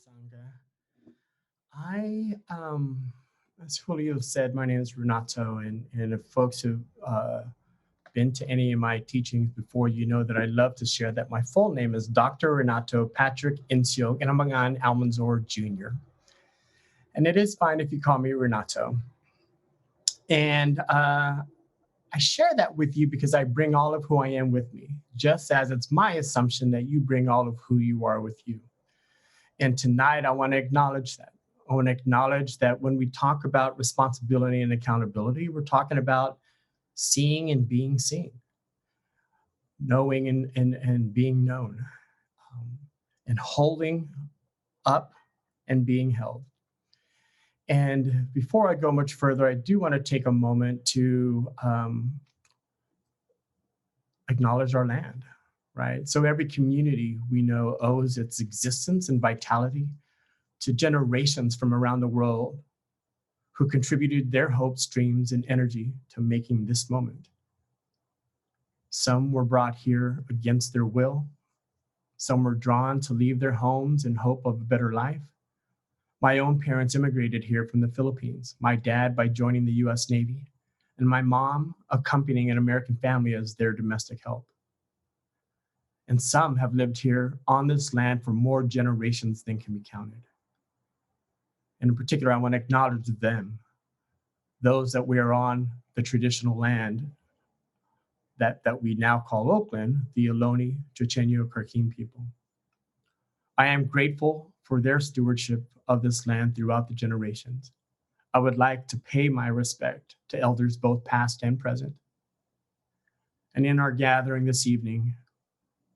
Sangha. As Julio said, my name is Renato, and if folks have been to any of my teachings before, you know that I love to share that my full name is Dr. Renato Patrick Incio Ginamangan Almanzor Jr. And it is fine if you call me Renato. And I share that with you because I bring all of who I am with me, just as it's my assumption that you bring all of who you are with you. And tonight, I want to acknowledge that. I want to acknowledge that when we talk about responsibility and accountability, we're talking about seeing and being seen, knowing and being known, um, and holding up and being held. And before I go much further, I do want to take a moment to acknowledge our land, right? So every community we know owes its existence and vitality to generations from around the world who contributed their hopes, dreams, and energy to making this moment. Some were brought here against their will. Some were drawn to leave their homes in hope of a better life. My own parents immigrated here from the Philippines, my dad by joining the US Navy, and my mom accompanying an American family as their domestic help. And some have lived here on this land for more generations than can be counted. And in particular, I want to acknowledge them, those that we are on the traditional land that we now call Oakland, the Ohlone, Chochenyo, Karkin people. I am grateful for their stewardship of this land throughout the generations. I would like to pay my respect to elders both past and present. And in our gathering this evening,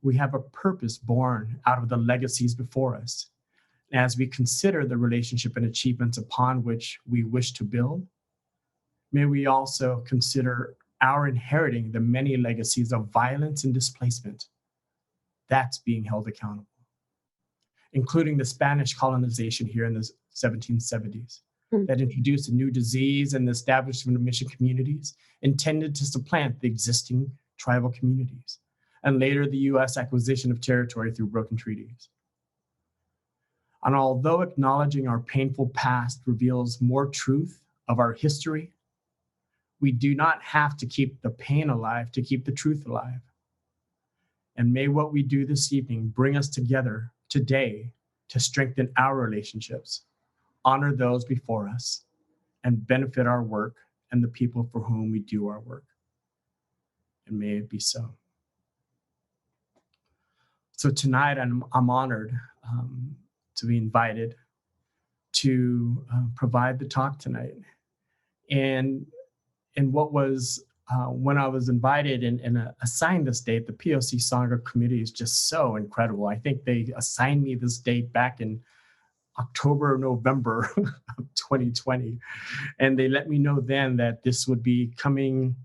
we have a purpose born out of the legacies before us. As we consider the relationship and achievements upon which we wish to build, may we also consider our inheriting the many legacies of violence and displacement that's being held accountable, including the Spanish colonization here in the 1770s that introduced a new disease and the establishment of mission communities intended to supplant the existing tribal communities, and later the US acquisition of territory through broken treaties. And although acknowledging our painful past reveals more truth of our history, we do not have to keep the pain alive to keep the truth alive. And may what we do this evening bring us together today to strengthen our relationships, honor those before us, and benefit our work and the people for whom we do our work. And may it be so. So tonight, I'm honored to be invited to provide the talk tonight. And what was, when I was invited and assigned this date, the POC Sangha committee is just so incredible. I think they assigned me this date back in October or November of 2020. And they let me know then that this would be coming,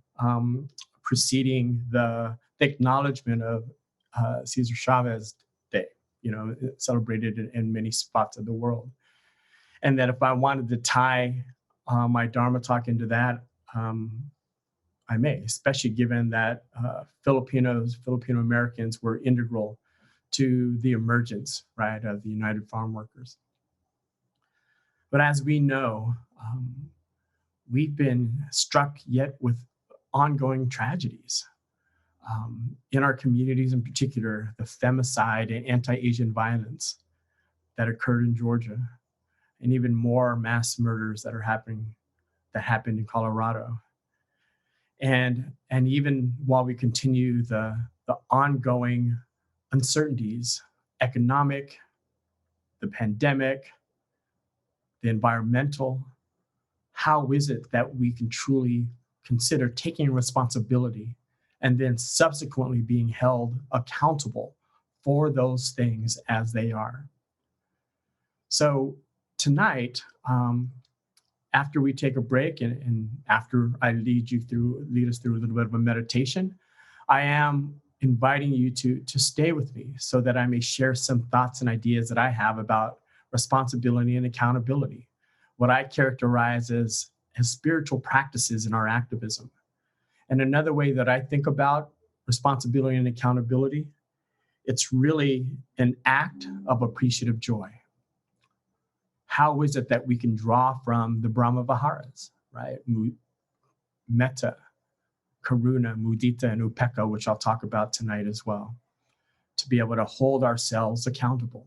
preceding the acknowledgement of Cesar Chavez Day, celebrated in many spots of the world. And that if I wanted to tie my Dharma talk into that, I may, especially given that Filipino Americans were integral to the emergence, right, of the United Farm Workers. But as we know, we've been struck yet with ongoing tragedies. In our communities in particular, the femicide and anti-Asian violence that occurred in Georgia, and even more mass murders that happened in Colorado. And even while we continue the ongoing uncertainties, economic, the pandemic, the environmental, how is it that we can truly consider taking responsibility and then subsequently being held accountable for those things as they are? So tonight, after we take a break and after I lead us through a little bit of a meditation, I am inviting you to stay with me so that I may share some thoughts and ideas that I have about responsibility and accountability, what I characterize as spiritual practices in our activism. And another way that I think about responsibility and accountability, it's really an act of appreciative joy. how is it that we can draw from the Brahma Viharas, right? Metta, Karuna, Mudita, and Upekkha, which I'll talk about tonight as well, to be able to hold ourselves accountable.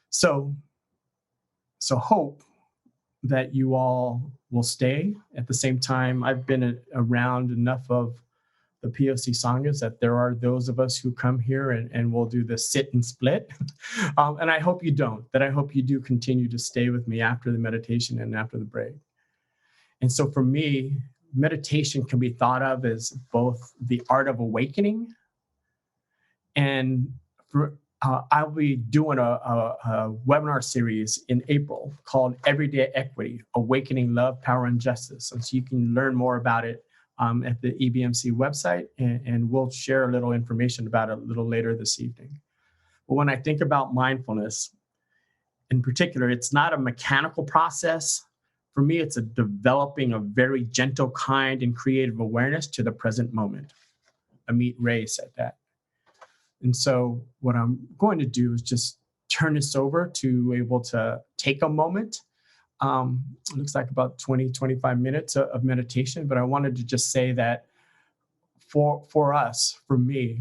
So hope that you all will stay. At the same time, I've been around enough of the POC Sanghas that there are those of us who come here and we'll do the sit and split. And I hope you don't, that I hope you do continue to stay with me after the meditation and after the break. And so for me, meditation can be thought of as both the art of awakening, and I'll be doing a webinar series in April called Everyday Equity, Awakening Love, Power, and Justice. And so you can learn more about it at the EBMC website, and we'll share a little information about it a little later this evening. But when I think about mindfulness, in particular, it's not a mechanical process. For me, it's a developing a very gentle, kind, and creative awareness to the present moment. Amit Ray said that. And so what I'm going to do is just turn this over to able to take a moment. It looks like about 20, 25 minutes of meditation, but I wanted to just say that for us, for me,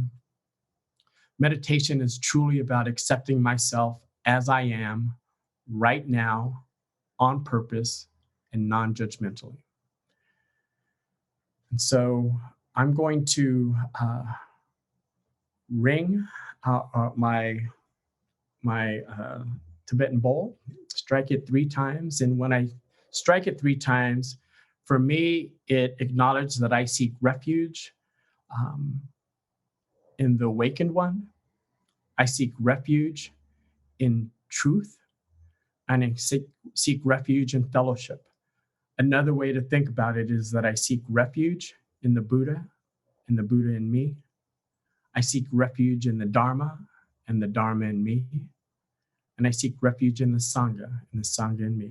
meditation is truly about accepting myself as I am right now, on purpose, and non-judgmentally. And so I'm going to ring my Tibetan bowl, strike it 3 times. And when I strike it 3 times, for me, it acknowledges that I seek refuge in the awakened one. I seek refuge in truth, and I seek refuge in fellowship. Another way to think about it is that I seek refuge in the Buddha, and the Buddha in me. I seek refuge in the Dharma, and the Dharma in me. And I seek refuge in the Sangha, and the Sangha in me.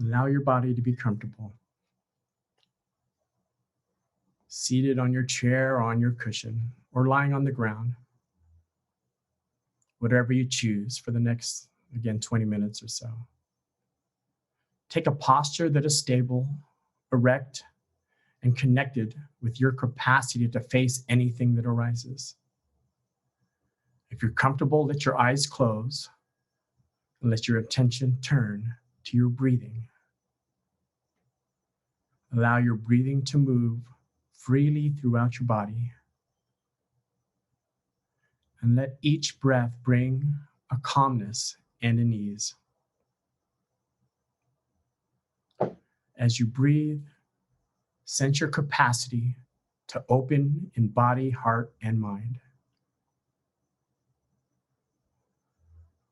Allow your body to be comfortable. Seated on your chair or on your cushion, or lying on the ground. Whatever you choose for the next, again, 20 minutes or so. Take a posture that is stable, erect, and connected with your capacity to face anything that arises. If you're comfortable, let your eyes close and let your attention turn to your breathing. Allow your breathing to move freely throughout your body. And let each breath bring a calmness and an ease. As you breathe, sense your capacity to open in body, heart, and mind.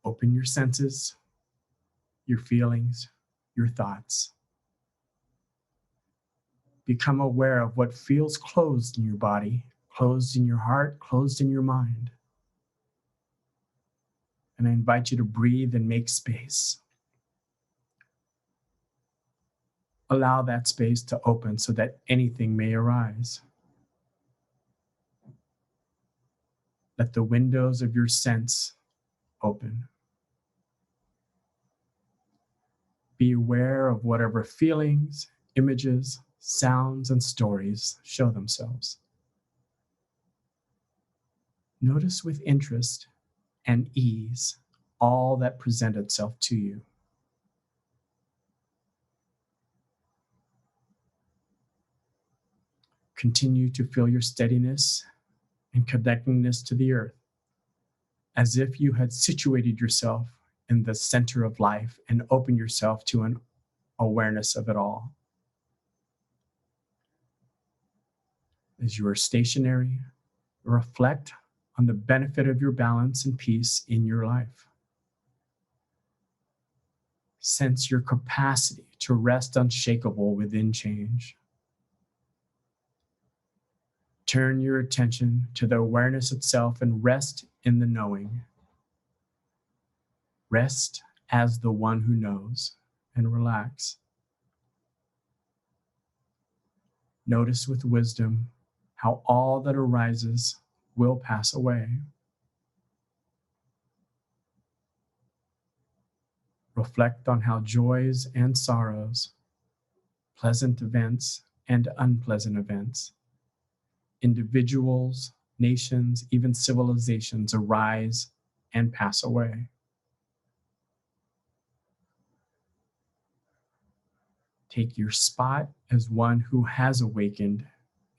Open your senses, your feelings, your thoughts. Become aware of what feels closed in your body, closed in your heart, closed in your mind. And I invite you to breathe and make space. Allow that space to open so that anything may arise. Let the windows of your sense open. Be aware of whatever feelings, images, sounds, and stories show themselves. Notice with interest and ease all that present itself to you. Continue to feel your steadiness and connectedness to the earth, as if you had situated yourself in the center of life and opened yourself to an awareness of it all. As you are stationary, reflect on the benefit of your balance and peace in your life. Sense your capacity to rest unshakable within change. Turn your attention to the awareness itself and rest in the knowing. Rest as the one who knows and relax. Notice with wisdom how all that arises will pass away. Reflect on how joys and sorrows, pleasant events and unpleasant events, individuals, nations, even civilizations arise and pass away. Take your spot as one who has awakened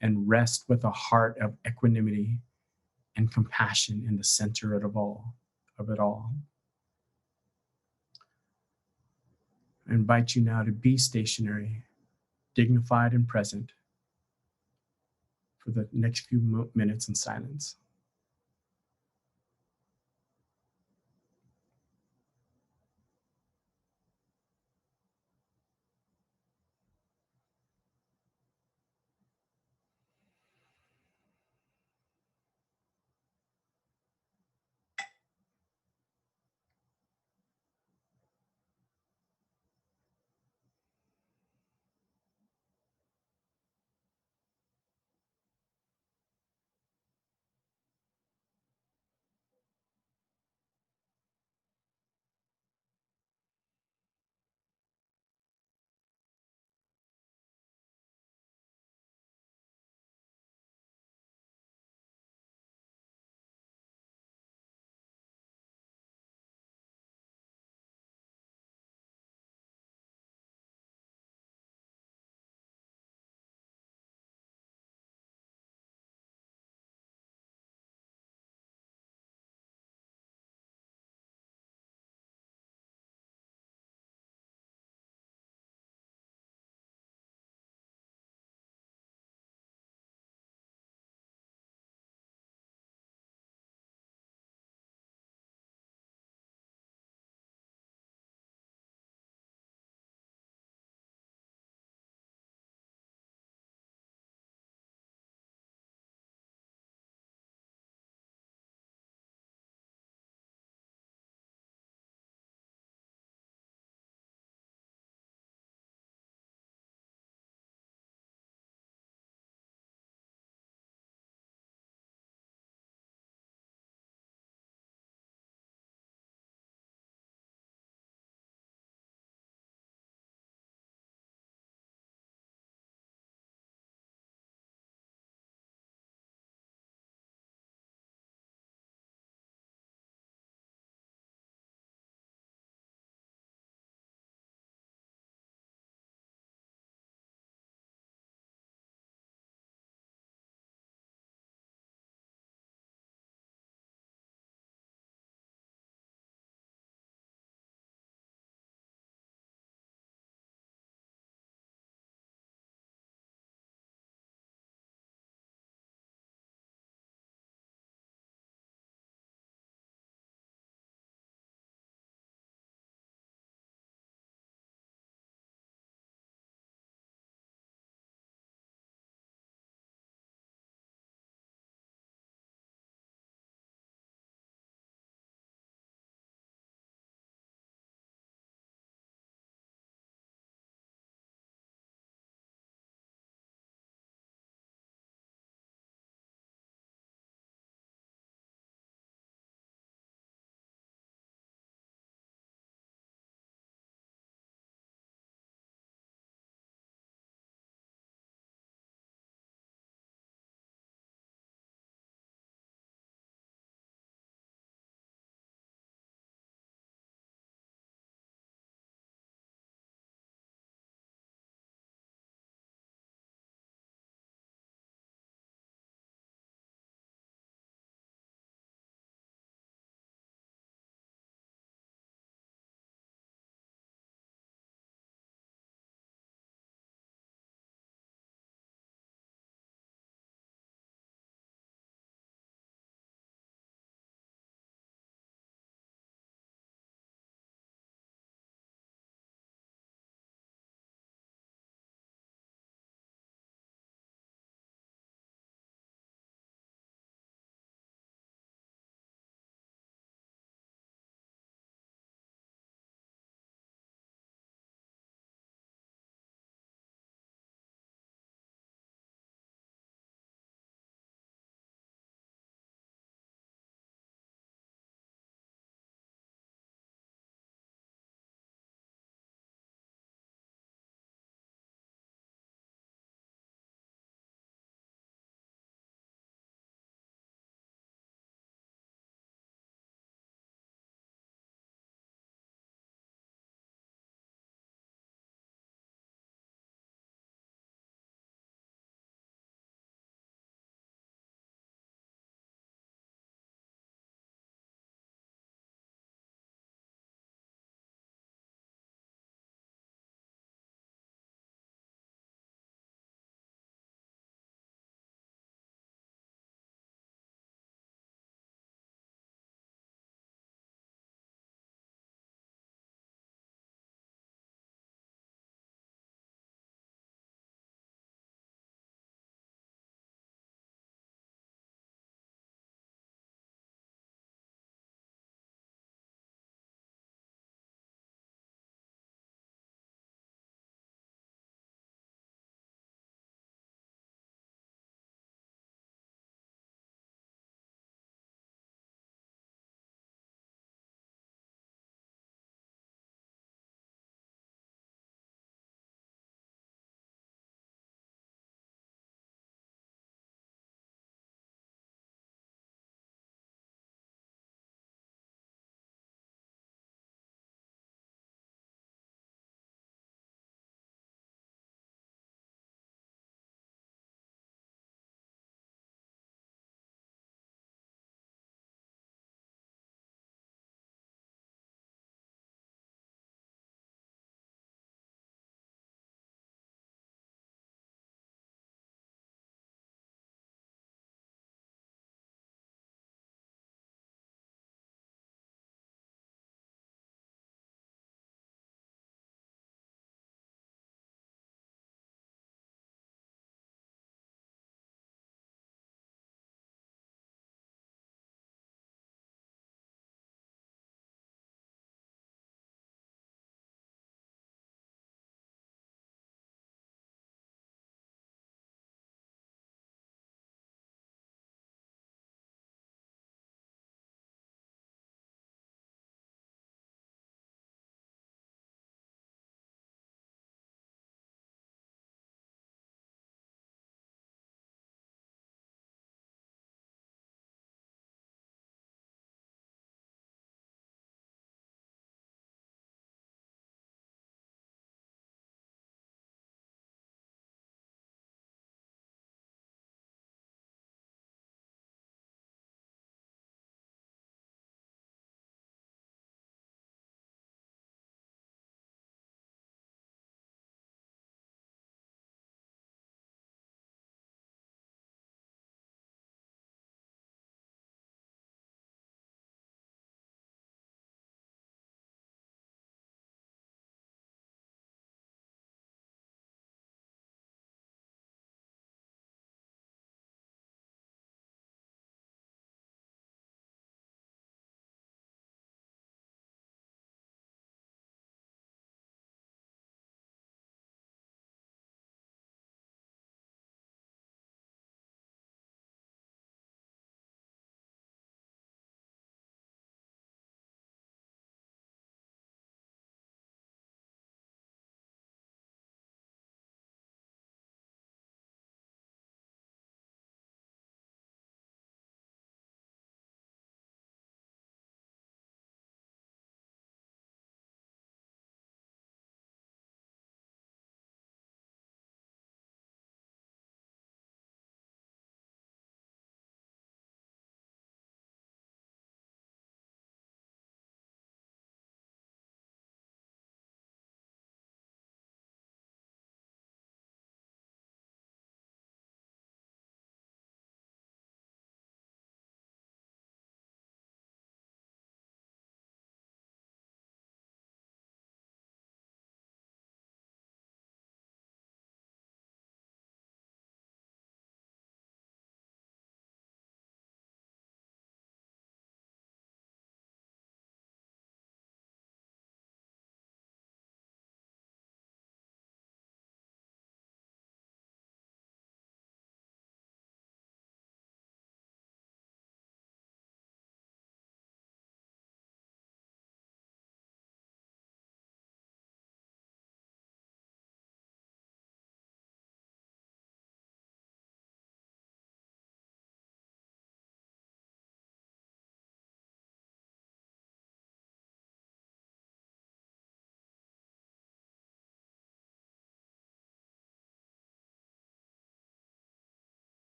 and rest with a heart of equanimity and compassion in the center of it all. I invite you now to be stationary, dignified, and present for the next few minutes in silence.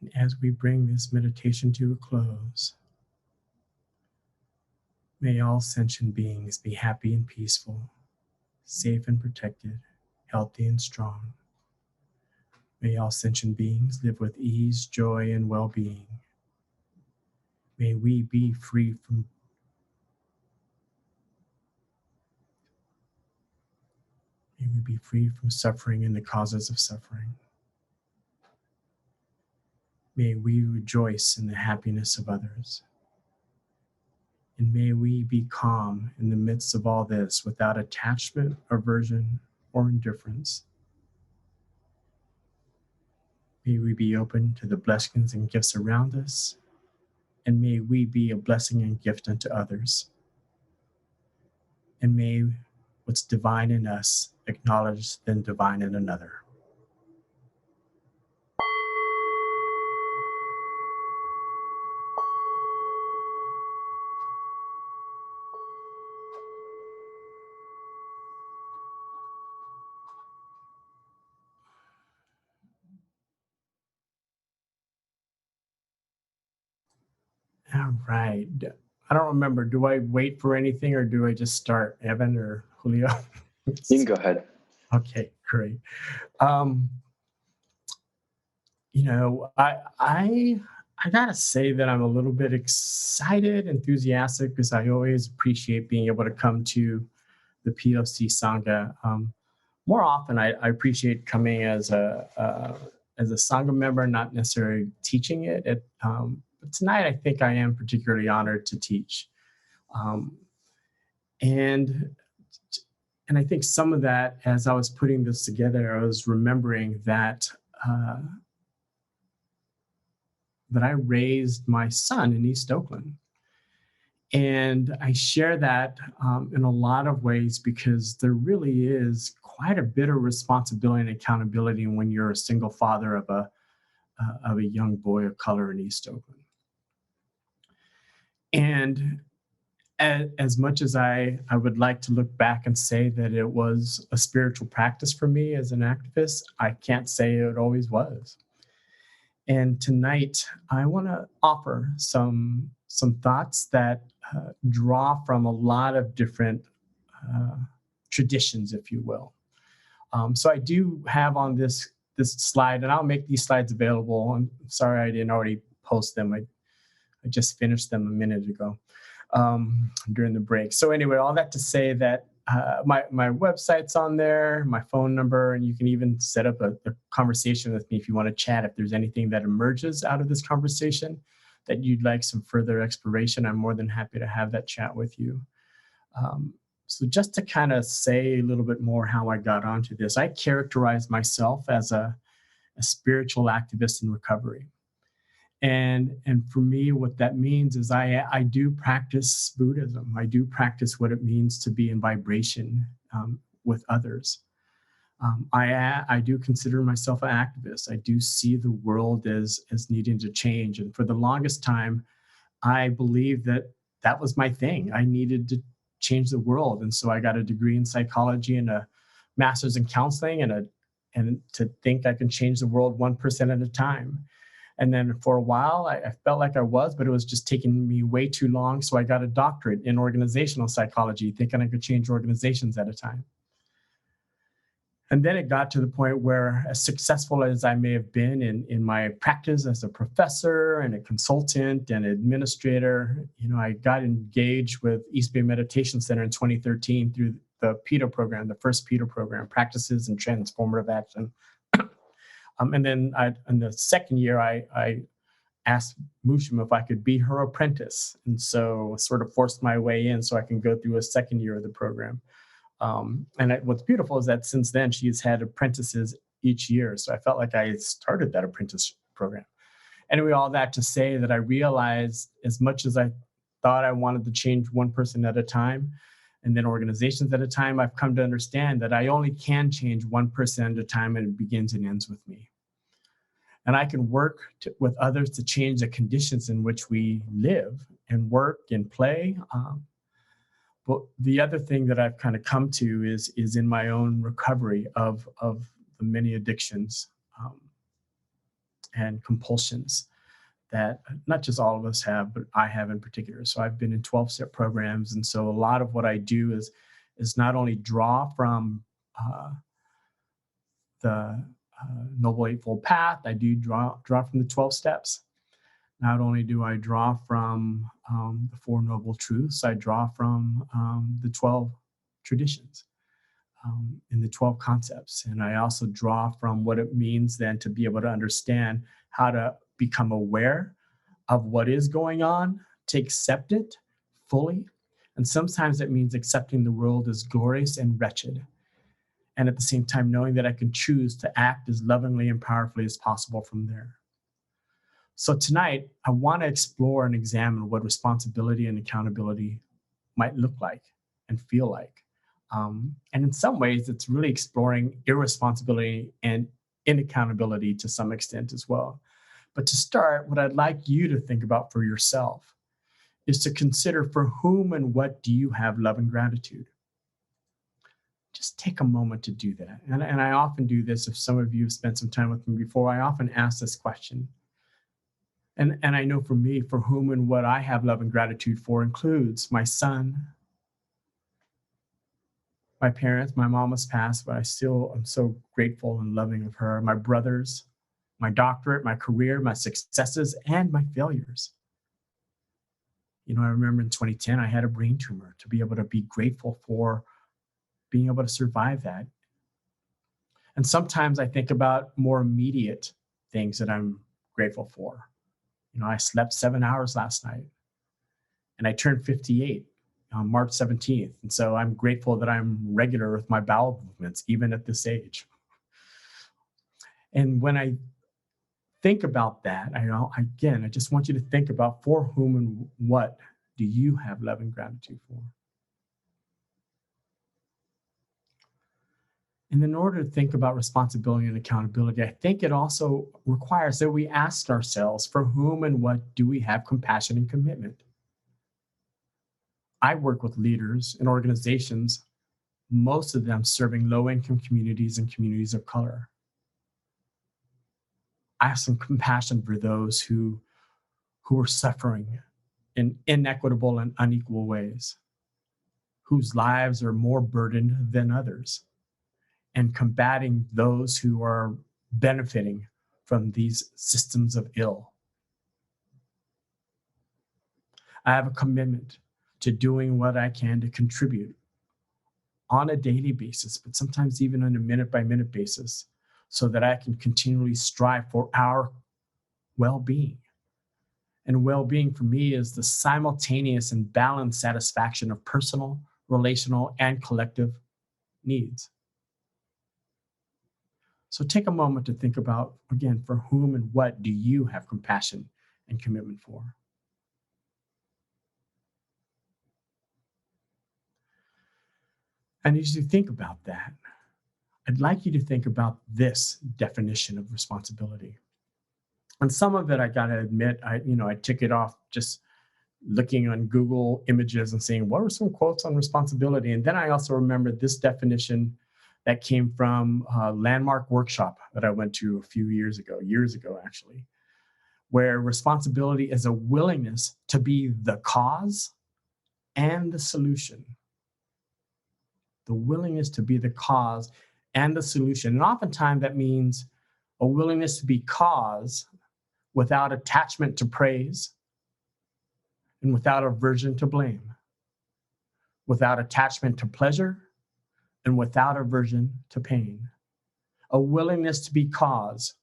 And as we bring this meditation to a close, may all sentient beings be happy and peaceful, safe and protected, healthy and strong. May all sentient beings live with ease, joy, and well-being. May we be free from suffering and the causes of suffering. May we rejoice in the happiness of others. And may we be calm in the midst of all this without attachment, aversion, or indifference. May we be open to the blessings and gifts around us, and may we be a blessing and gift unto others. And may what's divine in us acknowledge the divine in another. All right. I don't remember. Do I wait for anything or do I just start, Evan or Julio? You can go ahead. Okay, great. I gotta say that I'm a little bit excited, enthusiastic, because I always appreciate being able to come to the POC Sangha. More often, I appreciate coming as a Sangha member, not necessarily teaching it. But tonight, I think I am particularly honored to teach, and I think some of that, as I was putting this together, I was remembering that. That I raised my son in East Oakland. And I share that in a lot of ways because there really is quite a bit of responsibility and accountability when you're a single father of a young boy of color in East Oakland. And as much as I would like to look back and say that it was a spiritual practice for me as an activist, I can't say it always was. And tonight, I want to offer some thoughts that draw from a lot of different traditions, if you will. So I do have on this slide, and I'll make these slides available. I'm sorry I didn't already post them. I just finished them a minute ago during the break. So anyway, all that to say that my website's on there, my phone number, and you can even set up a conversation with me if you want to chat. If there's anything that emerges out of this conversation that you'd like some further exploration, I'm more than happy to have that chat with you. So just to kind of say a little bit more how I got onto this, I characterize myself as a spiritual activist in recovery. And for me, what that means is I do practice Buddhism. I do practice what it means to be in vibration with others. I do consider myself an activist. I do see the world as needing to change. And for the longest time, I believed that was my thing. I needed to change the world. And so I got a degree in psychology and a master's in counseling and to think I can change the world 1% at a time. And then for a while, I felt like I was, but it was just taking me way too long. So I got a doctorate in organizational psychology, thinking I could change organizations at a time. And then it got to the point where, as successful as I may have been in my practice as a professor and a consultant and administrator, I got engaged with East Bay Meditation Center in 2013 through the PiTA program, the first PiTA program, Practices in Transformative Action. And then in the second year, I asked Mushim if I could be her apprentice. And so sort of forced my way in so I can go through a second year of the program. What's beautiful is that since then, she's had apprentices each year. So I felt like I started that apprentice program. Anyway, all that to say that I realized as much as I thought I wanted to change one person at a time, and then organizations at a time, I've come to understand that I only can change one person at a time, and it begins and ends with me. And I can work with others to change the conditions in which we live and work and play. But the other thing that I've kind of come to is in my own recovery of the many addictions. and compulsions that not just all of us have, but I have in particular. So I've been in 12-step programs. And so a lot of what I do is not only draw from the Noble Eightfold Path, I do draw from the 12 steps. Not only do I draw from the Four Noble Truths, I draw from the 12 traditions in the 12 concepts. And I also draw from what it means then to be able to understand how to become aware of what is going on, to accept it fully. And sometimes it means accepting the world as glorious and wretched. And at the same time, knowing that I can choose to act as lovingly and powerfully as possible from there. So tonight, I want to explore and examine what responsibility and accountability might look like and feel like. And in some ways, it's really exploring irresponsibility and inaccountability to some extent as well. But to start, what I'd like you to think about for yourself is to consider for whom and what do you have love and gratitude. Just take a moment to do that. And I often do this. If some of you have spent some time with me before, I often ask this question. And I know for me, for whom and what I have love and gratitude for includes my son, my parents. My mom has passed, but I'm so grateful and loving of her. My brothers, my doctorate, my career, my successes, and my failures. You know, I remember in 2010, I had a brain tumor. To be able to be grateful for being able to survive that. And sometimes I think about more immediate things that I'm grateful for. You know, I slept 7 hours last night and I turned 58 on March 17th. And so I'm grateful that I'm regular with my bowel movements, even at this age. And when I think about that, I just want you to think about for whom and what do you have love and gratitude for? And in order to think about responsibility and accountability, I think it also requires that we ask ourselves for whom and what do we have compassion and commitment? I work with leaders in organizations, most of them serving low-income communities and communities of color. I have some compassion for those who are suffering in inequitable and unequal ways, whose lives are more burdened than others, and combating those who are benefiting from these systems of ill. I have a commitment to doing what I can to contribute on a daily basis, but sometimes even on a minute-by-minute basis, so that I can continually strive for our well-being. And well-being for me is the simultaneous and balanced satisfaction of personal, relational, and collective needs. So take a moment to think about, again, for whom and what do you have compassion and commitment for? And as you think about that, I'd like you to think about this definition of responsibility. And some of it, I gotta admit, I took it off just looking on Google Images and saying, what are some quotes on responsibility? And then I also remembered this definition that came from a landmark workshop that I went to a few years ago actually, where responsibility is a willingness to be the cause and the solution. The willingness to be the cause and the solution. And oftentimes that means a willingness to be cause without attachment to praise and without aversion to blame, without attachment to pleasure and without aversion to pain. A willingness to be cause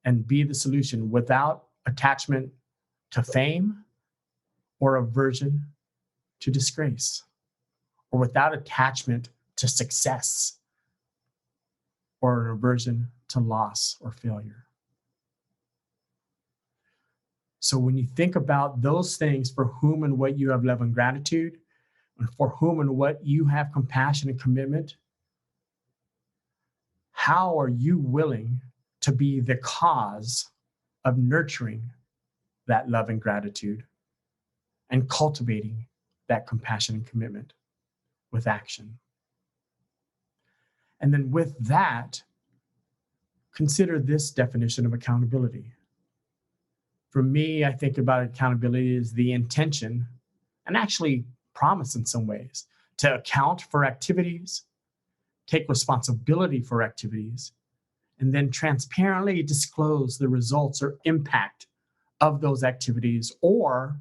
and be the solution without attachment to fame or aversion to disgrace, or without attachment to success or an aversion to loss or failure. So when you think about those things for whom and what you have love and gratitude, and for whom and what you have compassion and commitment, how are you willing to be the cause of nurturing that love and gratitude and cultivating that compassion and commitment with action? And then with that, consider this definition of accountability. For me, I think about accountability as the intention, and actually promise in some ways, to account for activities, take responsibility for activities, and then transparently disclose the results or impact of those activities or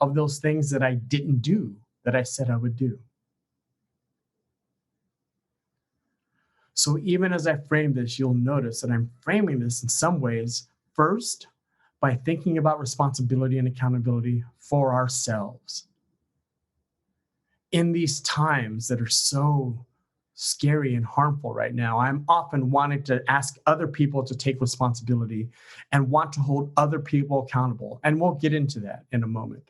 of those things that I didn't do that I said I would do. So even as I frame this, you'll notice that I'm framing this in some ways first by thinking about responsibility and accountability for ourselves. In these times that are so scary and harmful right now, I'm often wanting to ask other people to take responsibility and want to hold other people accountable. And we'll get into that in a moment.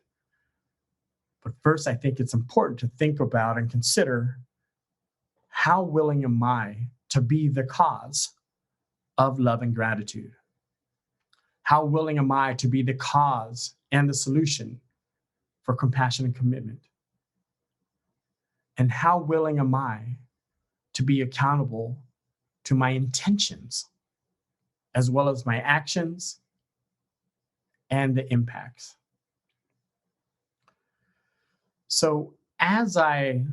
But first, I think it's important to think about and consider, how willing am I to be the cause of love and gratitude? How willing am I to be the cause and the solution for compassion and commitment? And how willing am I to be accountable to my intentions, as well as my actions and the impacts? So as I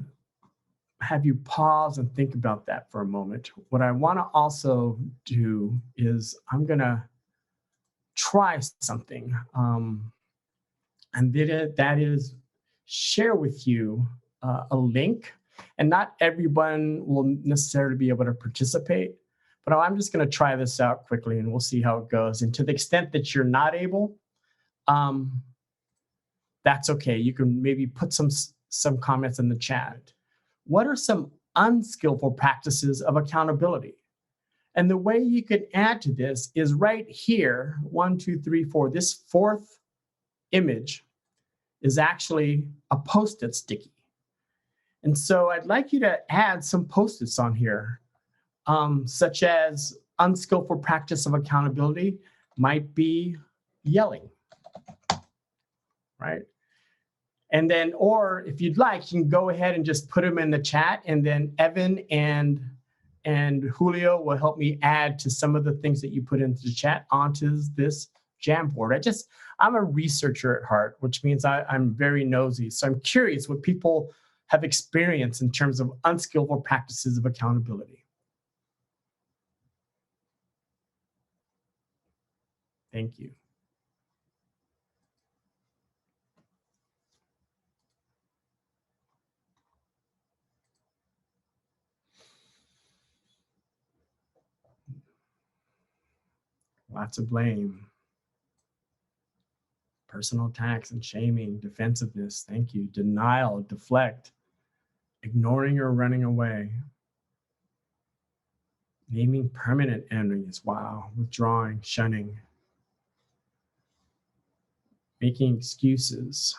have you pause and think about that for a moment, what I want to also do is I'm going to try something. And that is share with you a link. And not everyone will necessarily be able to participate, but I'm just going to try this out quickly and we'll see how it goes. And to the extent that you're not able, that's okay. You can maybe put some comments in the chat. What are some unskillful practices of accountability? And the way you can add to this is right here, 1, 2, 3, 4. This fourth image is actually a Post-it sticky. And so I'd like you to add some Post-its on here, such as unskillful practice of accountability might be yelling, right? And then, or if you'd like, you can go ahead and just put them in the chat, and then Evan and Julio will help me add to some of the things that you put into the chat onto this Jamboard. I'm a researcher at heart, which means I'm very nosy. So I'm curious what people have experienced in terms of unskillful practices of accountability. Thank you. Lots of blame. Personal attacks and shaming, defensiveness, thank you. Denial, deflect, ignoring or running away. Naming permanent enemies, wow. Withdrawing, shunning. Making excuses.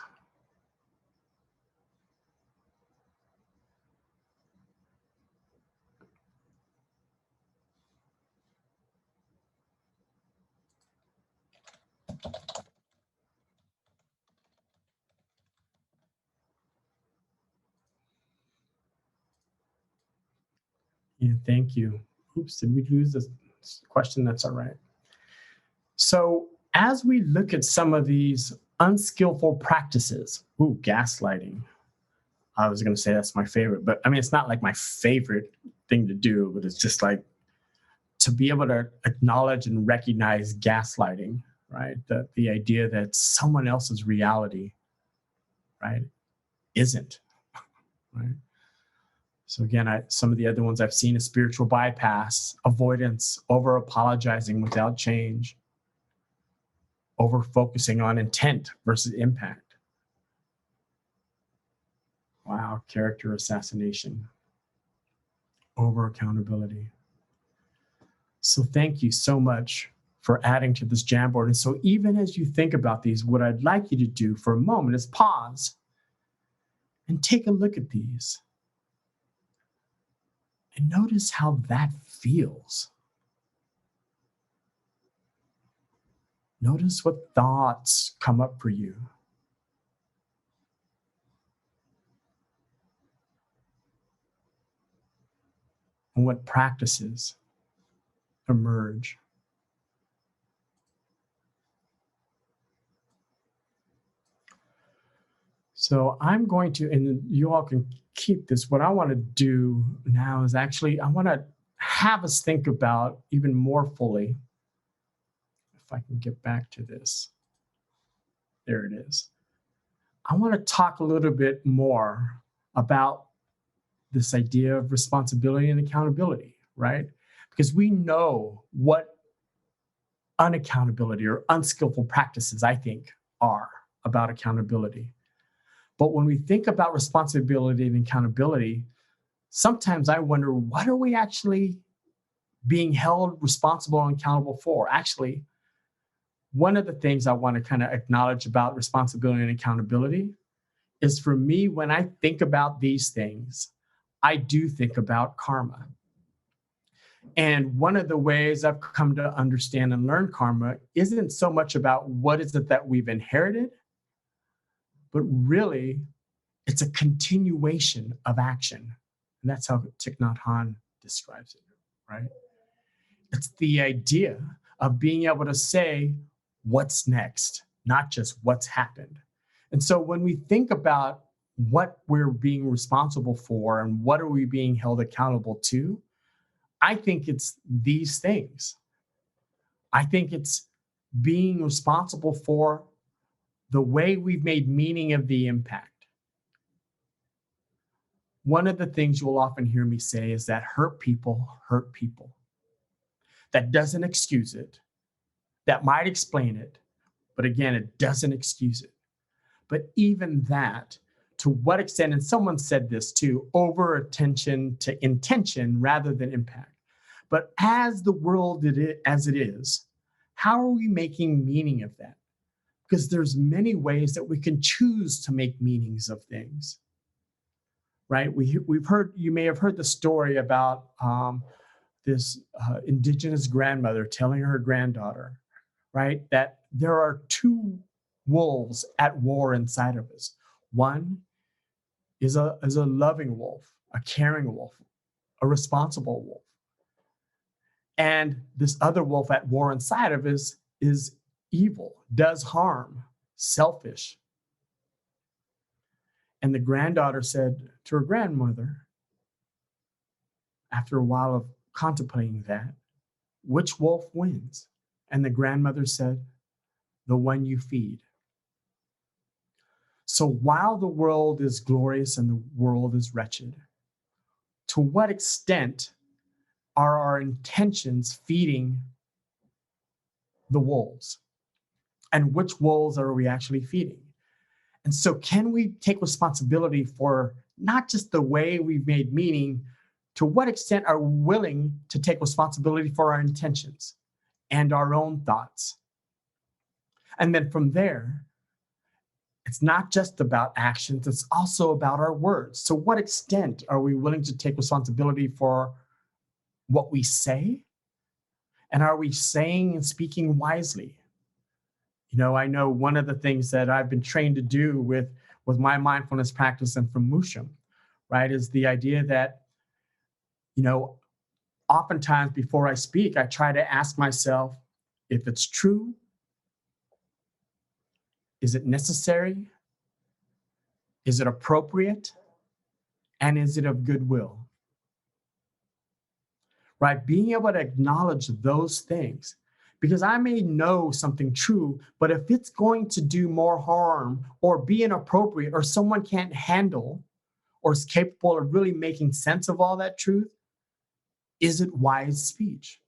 Yeah, thank you. Oops, did we lose this question? That's all right. So as we look at some of these unskillful practices, gaslighting. I was going to say that's my favorite, but I mean, it's not like my favorite thing to do, but it's just like to be able to acknowledge and recognize gaslighting, right? The idea that someone else's reality, right, isn't, right? So again, some of the other ones I've seen is spiritual bypass, avoidance, over apologizing without change, over focusing on intent versus impact. Wow, character assassination, over accountability. So thank you so much for adding to this Jamboard. And so even as you think about these, what I'd like you to do for a moment is pause and take a look at these. And notice how that feels. Notice what thoughts come up for you. And what practices emerge. So I'm going to, and you all can keep this. What I want to do now is actually, I want to have us think about even more fully, if I can get back to this. There it is. I want to talk a little bit more about this idea of responsibility and accountability, right? Because we know what unaccountability or unskillful practices, I think, are about accountability. But when we think about responsibility and accountability, sometimes I wonder, what are we actually being held responsible and accountable for? Actually, one of the things I want to kind of acknowledge about responsibility and accountability is, for me, when I think about these things, I do think about karma. And one of the ways I've come to understand and learn karma isn't so much about what is it that we've inherited, but really it's a continuation of action. And that's how Thich Nhat Hanh describes it, right? It's the idea of being able to say what's next, not just what's happened. And so when we think about what we're being responsible for and what are we being held accountable to, I think it's these things. I think it's being responsible for the way we've made meaning of the impact. One of the things you'll often hear me say is that hurt people hurt people. That doesn't excuse it. That might explain it. But again, it doesn't excuse it. But even that, to what extent, and someone said this too, over attention to intention rather than impact. But as the world as it is, how are we making meaning of that? Because there's many ways that we can choose to make meanings of things, right? We've heard, you may have heard the story about this indigenous grandmother telling her granddaughter, right, that there are two wolves at war inside of us. One is a loving wolf, a caring wolf, a responsible wolf. And this other wolf at war inside of us is evil, does harm, selfish. And the granddaughter said to her grandmother, after a while of contemplating that, which wolf wins? And the grandmother said, the one you feed. So while the world is glorious and the world is wretched, to what extent are our intentions feeding the wolves? And which wolves are we actually feeding? And so can we take responsibility for not just the way we've made meaning, to what extent are we willing to take responsibility for our intentions and our own thoughts? And then from there, it's not just about actions, it's also about our words. To what extent are we willing to take responsibility for what we say? And are we saying and speaking wisely? You know, I know one of the things that I've been trained to do with my mindfulness practice and from Musham, right, is the idea that, you know, oftentimes before I speak, I try to ask myself, if it's true, is it necessary? Is it appropriate? And is it of goodwill? Right? Being able to acknowledge those things. Because I may know something true, but if it's going to do more harm or be inappropriate or someone can't handle or is capable of really making sense of all that truth, is it wise speech?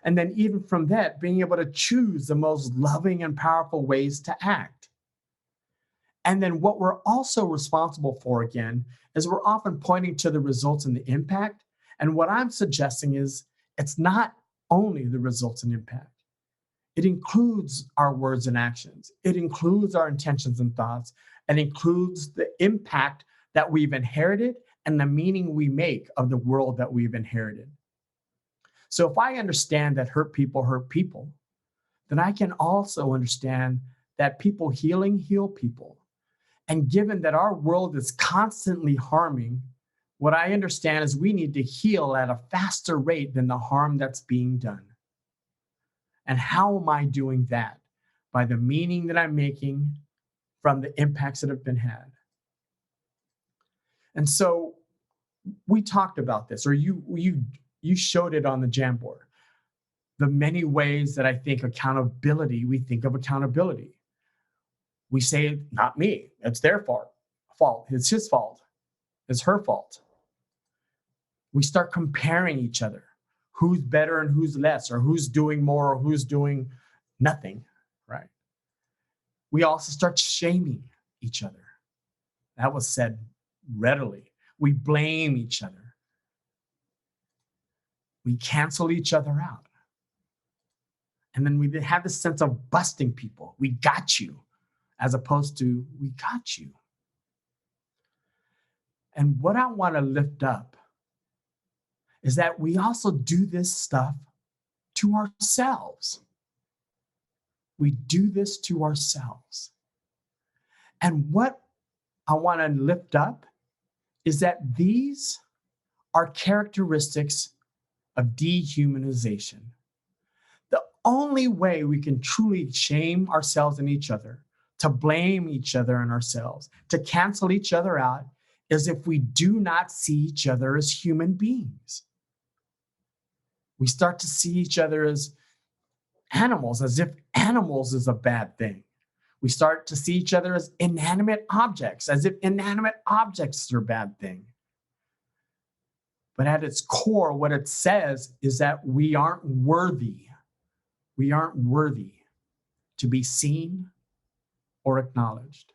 And then even from that, being able to choose the most loving and powerful ways to act. And then what we're also responsible for, again, is we're often pointing to the results and the impact. And what I'm suggesting is it's not only the results and impact. It includes our words and actions. It includes our intentions and thoughts, and includes the impact that we've inherited and the meaning we make of the world that we've inherited. So if I understand that hurt people, then I can also understand that people healing heal people. And given that our world is constantly harming, what I understand is we need to heal at a faster rate than the harm that's being done. And how am I doing that? By the meaning that I'm making, from the impacts that have been had. And so we talked about this, or you showed it on the Jamboard. The many ways that I think accountability, we think of accountability. We say, not me, it's their fault. It's his fault. It's her fault. We start comparing each other. Who's better and who's less, or who's doing more or who's doing nothing, right? We also start shaming each other. That was said readily. We blame each other. We cancel each other out. And then we have this sense of busting people. We got you, as opposed to we got you. And what I want to lift up is that we also do this stuff to ourselves. We do this to ourselves. And what I want to lift up is that these are characteristics of dehumanization. The only way we can truly shame ourselves and each other, to blame each other and ourselves, to cancel each other out, is if we do not see each other as human beings. We start to see each other as animals, as if animals is a bad thing. We start to see each other as inanimate objects, as if inanimate objects are a bad thing. But at its core, what it says is that we aren't worthy. We aren't worthy to be seen or acknowledged.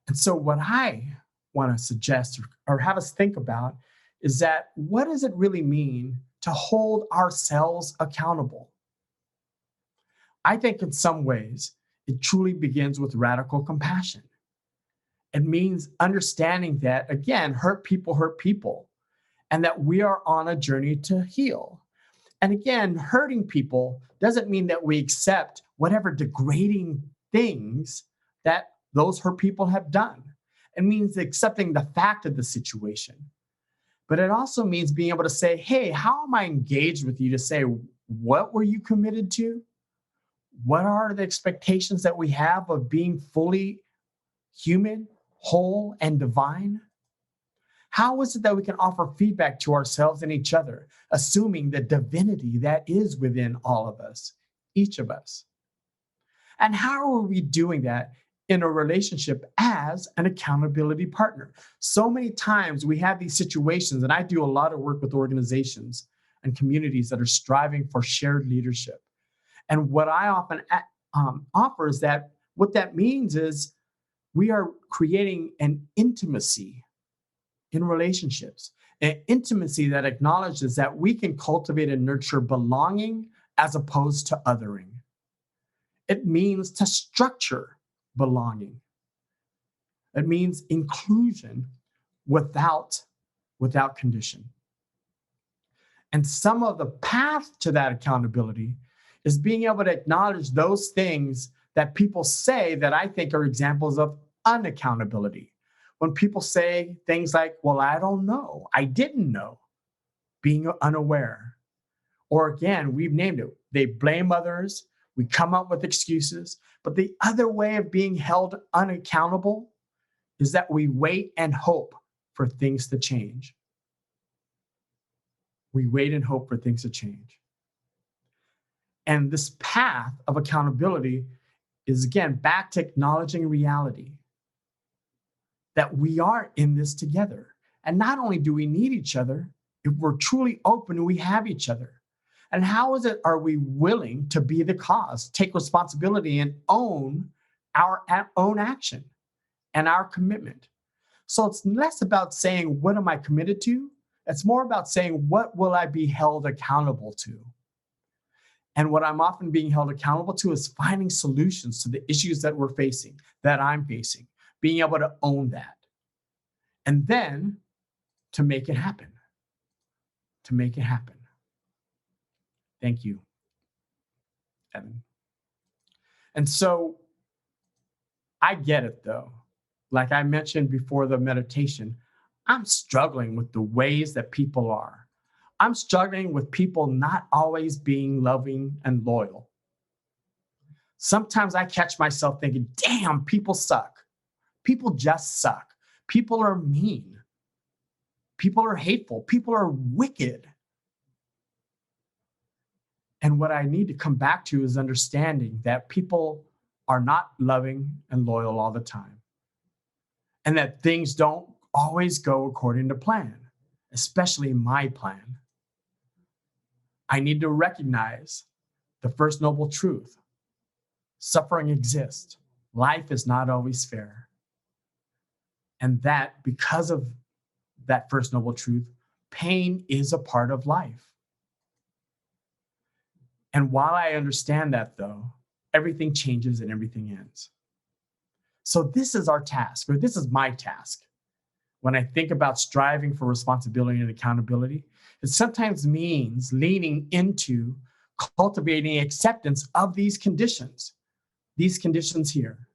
And so what I want to suggest or have us think about is that what does it really mean to hold ourselves accountable? I think in some ways, it truly begins with radical compassion. It means understanding that, again, hurt people, and that we are on a journey to heal. And again, hurting people doesn't mean that we accept whatever degrading things that those hurt people have done. It means accepting the fact of the situation. But it also means being able to say, hey, how am I engaged with you to say, what were you committed to? What are the expectations that we have of being fully human, whole, and divine? How is it that we can offer feedback to ourselves and each other, assuming the divinity that is within all of us, each of us? And how are we doing that in a relationship as an accountability partner? So many times we have these situations, and I do a lot of work with organizations and communities that are striving for shared leadership. And what I often offer is that what that means is we are creating an intimacy in relationships, an intimacy that acknowledges that we can cultivate and nurture belonging as opposed to othering. It means to structure belonging. It means inclusion without condition. And some of the path to that accountability is being able to acknowledge those things that people say that I think are examples of unaccountability. When people say things like, well, I don't know, I didn't know, being unaware. Or again, we've named it, they blame others, we come up with excuses. But the other way of being held unaccountable is that we wait and hope for things to change. We wait and hope for things to change. And this path of accountability is, again, back to acknowledging reality, that we are in this together. And not only do we need each other, if we're truly open, we have each other. And how is it, are we willing to be the cause, take responsibility and own our own action and our commitment? So it's less about saying, what am I committed to? It's more about saying, what will I be held accountable to? And what I'm often being held accountable to is finding solutions to the issues that we're facing, that I'm facing, being able to own that. And then to make it happen. To make it happen. Thank you, Evan. And so I get it, though. Like I mentioned before the meditation, I'm struggling with the ways that people are. I'm struggling with people not always being loving and loyal. Sometimes I catch myself thinking, damn, people suck. People just suck. People are mean. People are hateful. People are wicked. And what I need to come back to is understanding that people are not loving and loyal all the time. And that things don't always go according to plan, especially my plan. I need to recognize the first noble truth. Suffering exists. Life is not always fair. And that, because of that first noble truth, pain is a part of life. And while I understand that, though, everything changes and everything ends. So this is our task, or this is my task. When I think about striving for responsibility and accountability, it sometimes means leaning into cultivating acceptance of these conditions here.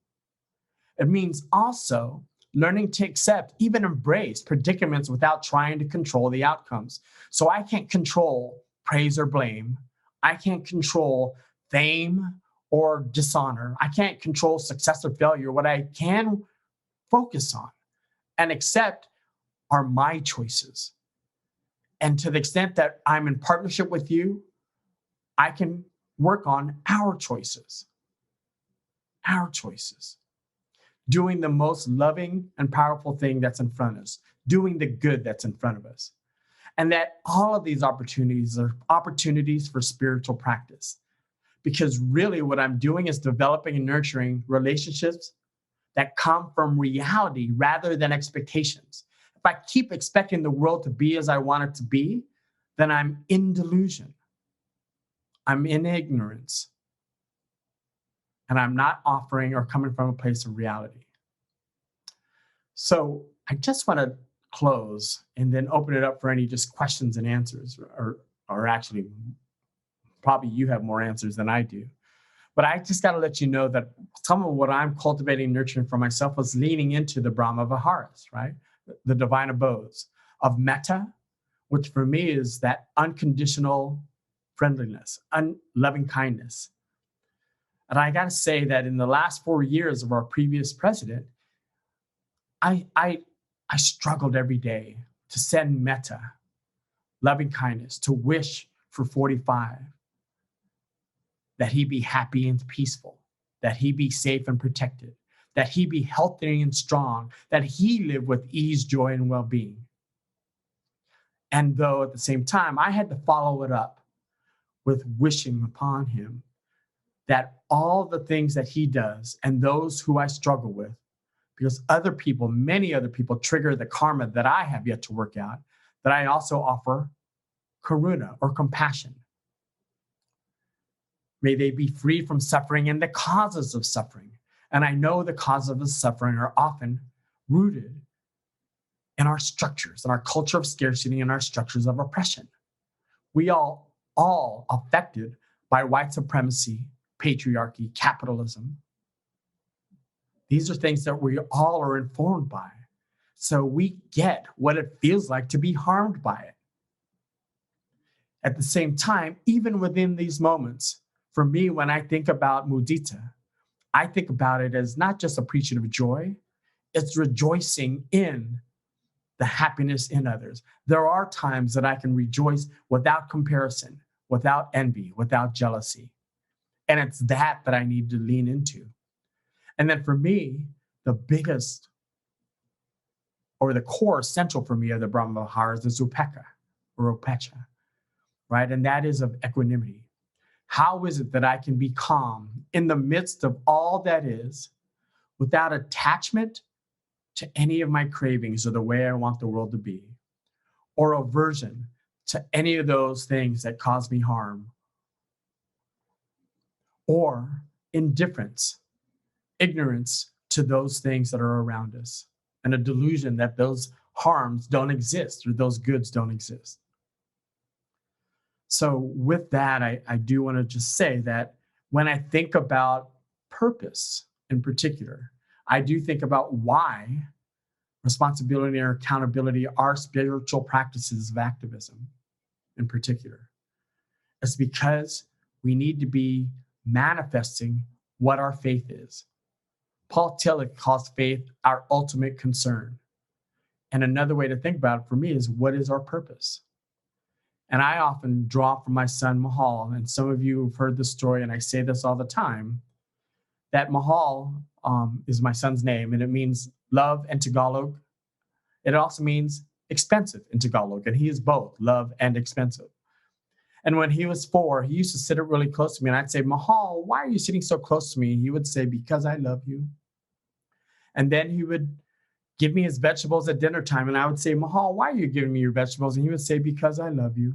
It means also learning to accept, even embrace predicaments without trying to control the outcomes. So I can't control praise or blame. I can't control fame or dishonor. I can't control success or failure. What I can focus on and accept are my choices. And to the extent that I'm in partnership with you, I can work on our choices. Our choices. Doing the most loving and powerful thing that's in front of us. Doing the good that's in front of us. And that all of these opportunities are opportunities for spiritual practice. Because really what I'm doing is developing and nurturing relationships that come from reality rather than expectations. If I keep expecting the world to be as I want it to be, then I'm in delusion. I'm in ignorance. And I'm not offering or coming from a place of reality. So I just want to close and then open it up for any just questions and answers, or actually, probably you have more answers than I do. But I just got to let you know that some of what I'm cultivating and nurturing for myself was leaning into the Brahma Viharas, right? The divine abodes of metta, which for me is that unconditional friendliness, loving kindness. And I got to say that in the last 4 years of our previous president, I struggled every day to send metta, loving kindness, to wish for 45, that he be happy and peaceful, that he be safe and protected, that he be healthy and strong, that he live with ease, joy, and well-being. And though at the same time, I had to follow it up with wishing upon him that all the things that he does and those who I struggle with, because other people, many other people trigger the karma that I have yet to work out, that I also offer karuna or compassion. May they be free from suffering and the causes of suffering. And I know the causes of suffering are often rooted in our structures, in our culture of scarcity, and our structures of oppression. We all affected by white supremacy, patriarchy, capitalism. These are things that we all are informed by. So we get what it feels like to be harmed by it. At the same time, even within these moments, for me, when I think about mudita, I think about it as not just appreciative joy, it's rejoicing in the happiness in others. There are times that I can rejoice without comparison, without envy, without jealousy. And it's that I need to lean into. And then for me, the biggest or the core essential for me of the Brahma Viharas is upekkha or upecha, right? And that is of equanimity. How is it that I can be calm in the midst of all that is without attachment to any of my cravings or the way I want the world to be, or aversion to any of those things that cause me harm, or indifference, ignorance to those things that are around us, and a delusion that those harms don't exist or those goods don't exist. So with that, I do want to just say that when I think about purpose in particular, I do think about why responsibility and accountability are spiritual practices of activism in particular. It's because we need to be manifesting what our faith is. Paul Tillich calls faith our ultimate concern. And another way to think about it for me is, what is our purpose? And I often draw from my son, Mahal, and some of you have heard this story, and I say this all the time, that Mahal is my son's name, and it means love in Tagalog. It also means expensive in Tagalog, and he is both love and expensive. And when he was 4, he used to sit really close to me, and I'd say, Mahal, why are you sitting so close to me? And he would say, because I love you. And then he would give me his vegetables at dinner time, and I would say, Mahal, why are you giving me your vegetables? And he would say, because I love you.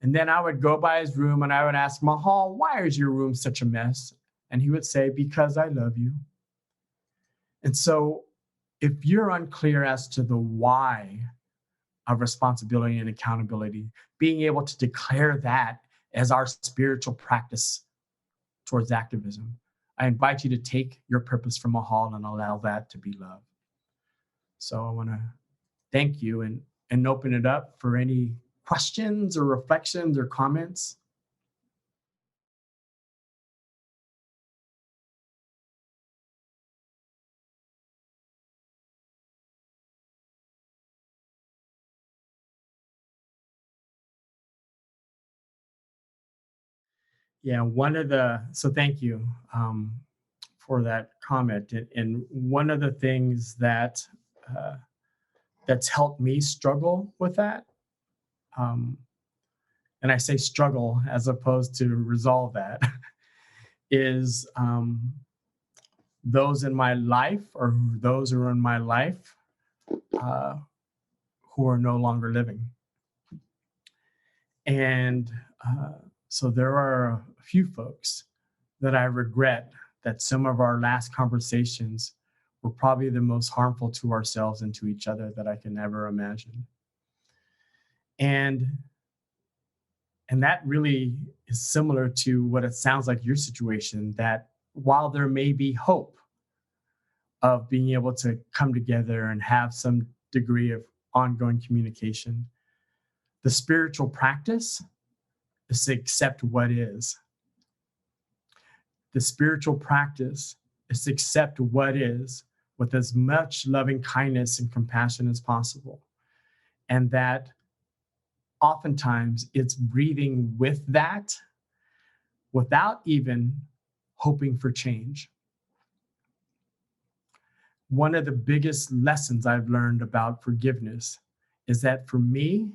And then I would go by his room and I would ask, Mahal, why is your room such a mess? And he would say, because I love you. And so if you're unclear as to the why of responsibility and accountability, being able to declare that as our spiritual practice towards activism, I invite you to take your purpose from Mahal and allow that to be love. So I want to thank you and open it up for any questions or reflections or comments. Yeah, so thank you for that comment. And one of the things that's helped me struggle with that, um, and I say struggle as opposed to resolve that, is those in my life, or those who are in my life uh, who are no longer living. And so there are a few folks that I regret that some of our last conversations were probably the most harmful to ourselves and to each other that I can ever imagine. And that really is similar to what it sounds like your situation, that while there may be hope of being able to come together and have some degree of ongoing communication, the spiritual practice is to accept what is. The spiritual practice is to accept what is with as much loving kindness and compassion as possible. And that oftentimes it's breathing with that without even hoping for change. One of the biggest lessons I've learned about forgiveness is that for me,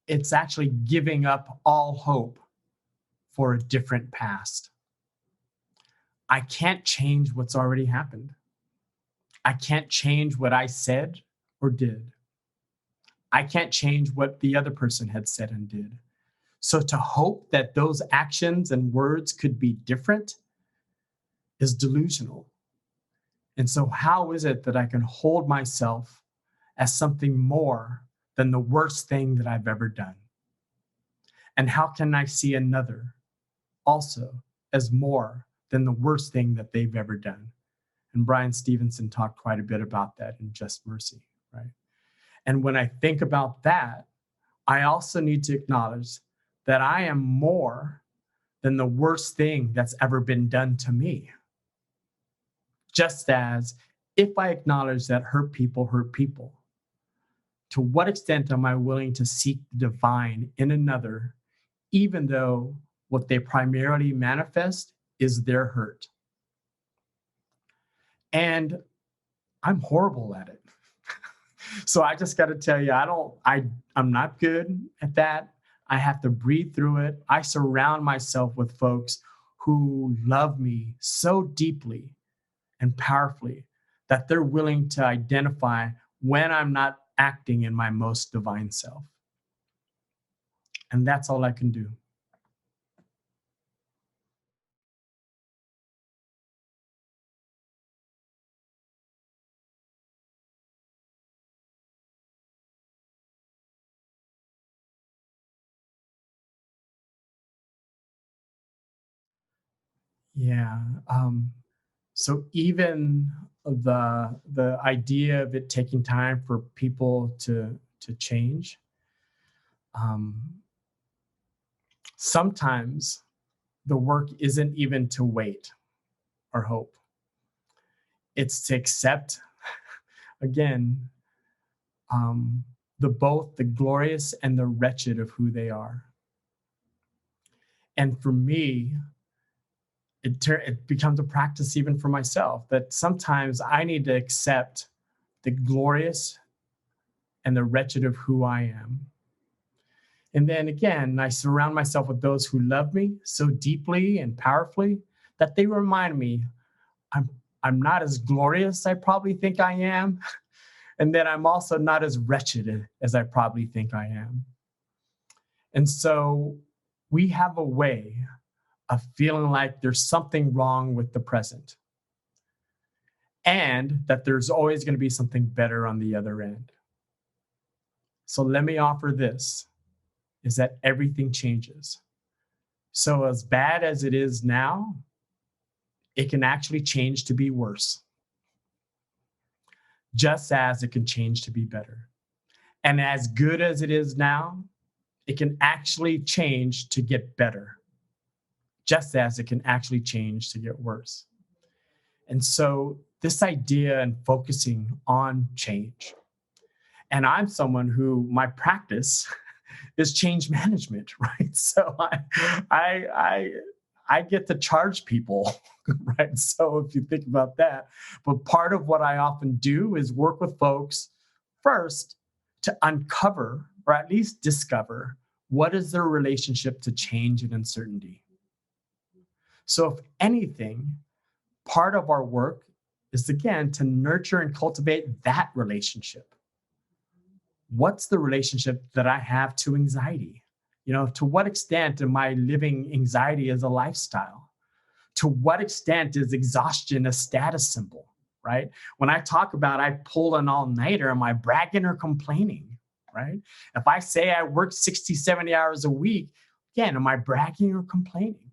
it's actually giving up all hope for a different past. I can't change what's already happened. I can't change what I said or did. I can't change what the other person had said and did. So to hope that those actions and words could be different is delusional. And so how is it that I can hold myself as something more than the worst thing that I've ever done? And how can I see another also as more than the worst thing that they've ever done? And Brian Stevenson talked quite a bit about that in Just Mercy, right? And when I think about that, I also need to acknowledge that I am more than the worst thing that's ever been done to me. Just as if I acknowledge that hurt people, to what extent am I willing to seek the divine in another, even though what they primarily manifest is their hurt? And I'm horrible at it. So I just got to tell you, I'm not good at that. I have to breathe through it. I surround myself with folks who love me so deeply and powerfully that they're willing to identify when I'm not acting in my most divine self. And that's all I can do. Yeah. So even the idea of it taking time for people to change, sometimes the work isn't even to wait or hope. It's to accept, again, both the glorious and the wretched of who they are. And for me, it becomes a practice even for myself that sometimes I need to accept the glorious and the wretched of who I am. And then again, I surround myself with those who love me so deeply and powerfully that they remind me I'm not as glorious as I probably think I am. And then I'm also not as wretched as I probably think I am. And so we have a way of feeling like there's something wrong with the present and that there's always going to be something better on the other end. So let me offer this, is that everything changes. So as bad as it is now, it can actually change to be worse, just as it can change to be better. And as good as it is now, it can actually change to get better, just as it can actually change to get worse. And so this idea and focusing on change. And I'm someone who my practice is change management, right? So I get to charge people, right? So if you think about that, but part of what I often do is work with folks first to uncover, or at least discover, what is their relationship to change and uncertainty. So if anything, part of our work is, again, to nurture and cultivate that relationship. What's the relationship that I have to anxiety? To what extent am I living anxiety as a lifestyle? To what extent is exhaustion a status symbol, right? When I talk about I pulled an all-nighter, am I bragging or complaining, right? If I say I work 60, 70 hours a week, again, am I bragging or complaining?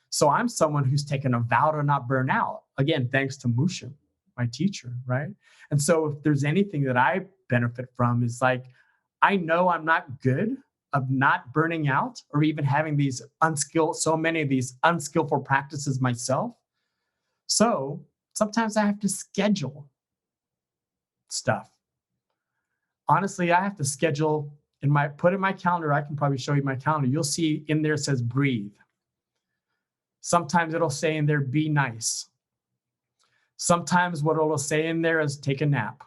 So I'm someone who's taken a vow to not burn out. Again, thanks to Musha, my teacher, right? And so if there's anything that I benefit from is like, I know I'm not good of not burning out or even having so many of these unskillful practices myself. So sometimes I have to schedule stuff. Honestly, I have to schedule put in my calendar. I can probably show you my calendar. You'll see in there it says breathe. Sometimes it'll say in there, be nice. Sometimes what it'll say in there is take a nap,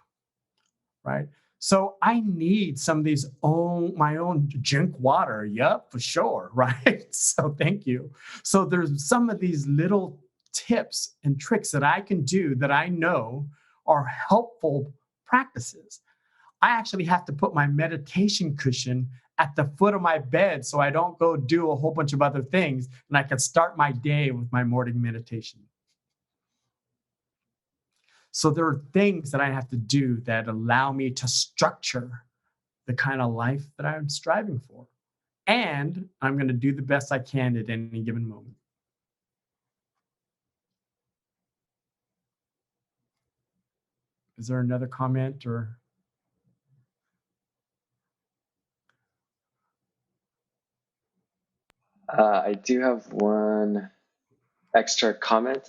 right? So I need some of these my own drink water. Yep, for sure, right? So thank you. So there's some of these little tips and tricks that I can do that I know are helpful practices. I actually have to put my meditation cushion at the foot of my bed so I don't go do a whole bunch of other things, and I can start my day with my morning meditation. So there are things that I have to do that allow me to structure the kind of life that I'm striving for. And I'm going to do the best I can at any given moment. Is there another comment or? I do have one extra comment.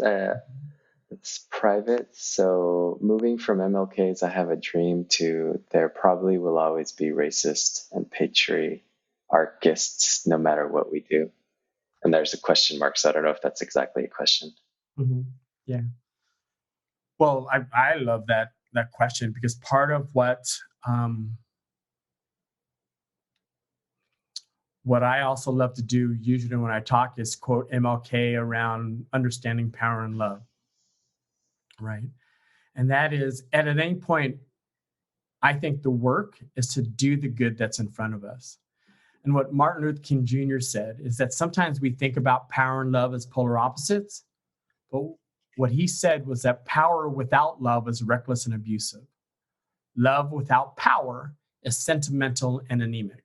It's private. So moving from MLK's I Have a Dream to there probably will always be racist and patriarchists no matter what we do. And there's a question mark, so I don't know if that's exactly a question. Mm-hmm. Yeah. Well, I love that question because part of what I also love to do usually when I talk is quote MLK around understanding power and love, right? And that is at any point, I think the work is to do the good that's in front of us. And what Martin Luther King Jr. said is that sometimes we think about power and love as polar opposites, but what he said was that power without love is reckless and abusive. Love without power is sentimental and anemic.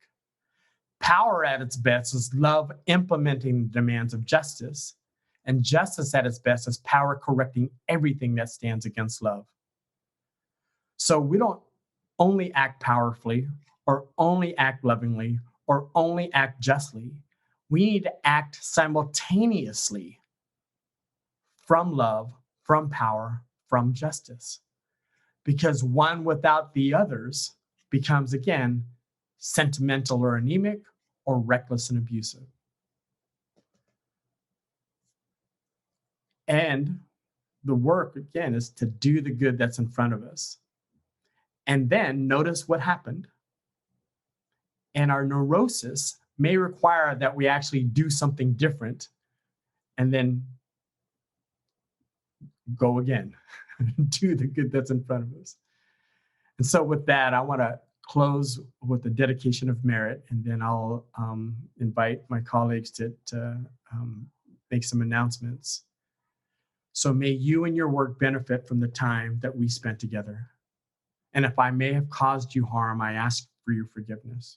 Power at its best is love implementing the demands of justice, and justice at its best is power correcting everything that stands against love. So we don't only act powerfully or only act lovingly or only act justly. We need to act simultaneously from love, from power, from justice. Because one without the others becomes, again, sentimental or anemic, or reckless and abusive. And the work, again, is to do the good that's in front of us. And then notice what happened. And our neurosis may require that we actually do something different and then go again, do the good that's in front of us. And so with that, I want to close with the dedication of merit, and then I'll invite my colleagues to make some announcements. So may you and your work benefit from the time that we spent together. And if I may have caused you harm, I ask for your forgiveness.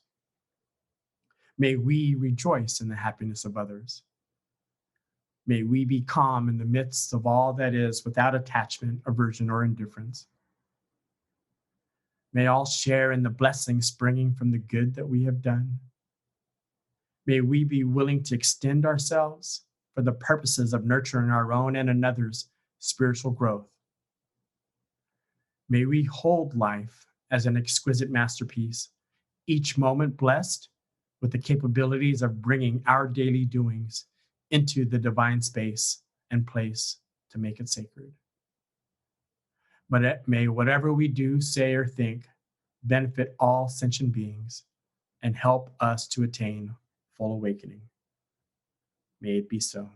May we rejoice in the happiness of others. May we be calm in the midst of all that is, without attachment, aversion, or indifference. May all share in the blessings springing from the good that we have done. May we be willing to extend ourselves for the purposes of nurturing our own and another's spiritual growth. May we hold life as an exquisite masterpiece, each moment blessed with the capabilities of bringing our daily doings into the divine space and place to make it sacred. But may whatever we do, say, or think benefit all sentient beings and help us to attain full awakening. May it be so.